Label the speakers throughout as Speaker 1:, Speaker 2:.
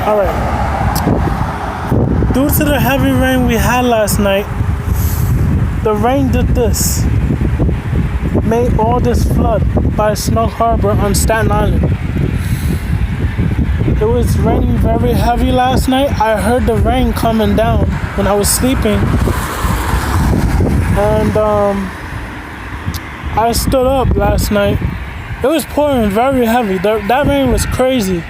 Speaker 1: Alright. Due to the heavy rain we had last night, the rain did this. Made all this flood by Snug Harbor on Staten Island. It was raining very heavy last night. I heard the rain coming down when I was sleeping. And I stood up last night. It was pouring very heavy. That rain was crazy.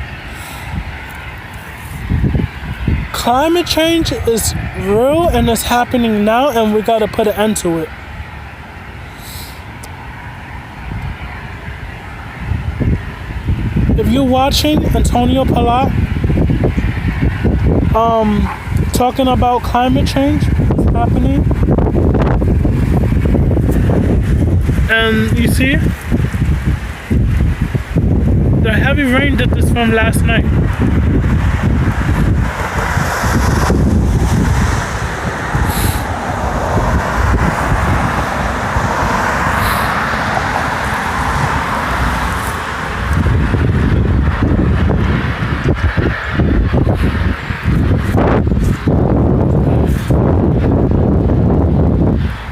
Speaker 1: Climate change is real and it's happening now, and we gotta put an end to it. If you're watching Antonio Palat talking about climate change happening, and you see the heavy rain did this from last night.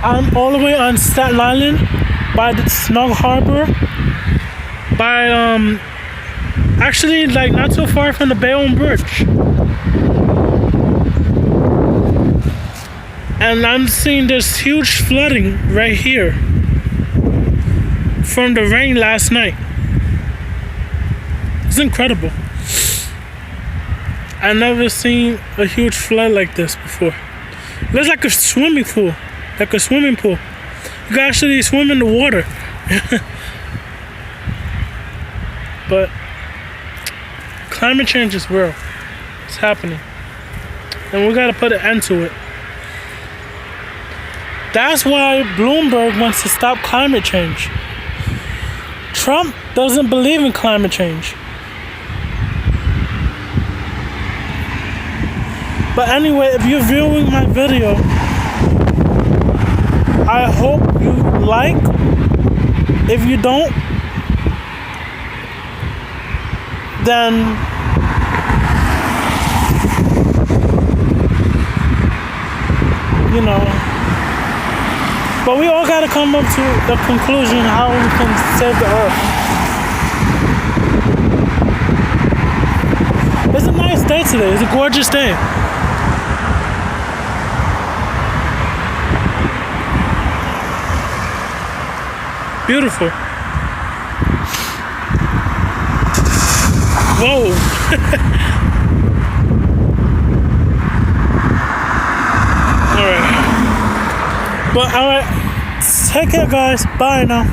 Speaker 1: I'm all the way on Staten Island by the Snug Harbor, by actually like not so far from the Bayonne Bridge, and I'm seeing this huge flooding right here from the rain last night. It's incredible. I never seen a huge flood like this before. It looks like a swimming pool. Like a swimming pool. You can actually swim in the water. But climate change is real. It's happening. And we gotta put an end to it. That's why Bloomberg wants to stop climate change. Trump doesn't believe in climate change. But anyway, if you're viewing my video, I hope you like. If you don't, then you know. But we all gotta come up to the conclusion how we can save the earth. It's a nice day today. It's a gorgeous day. Beautiful. Whoa. Alright. But alright. Take care, guys. Bye now.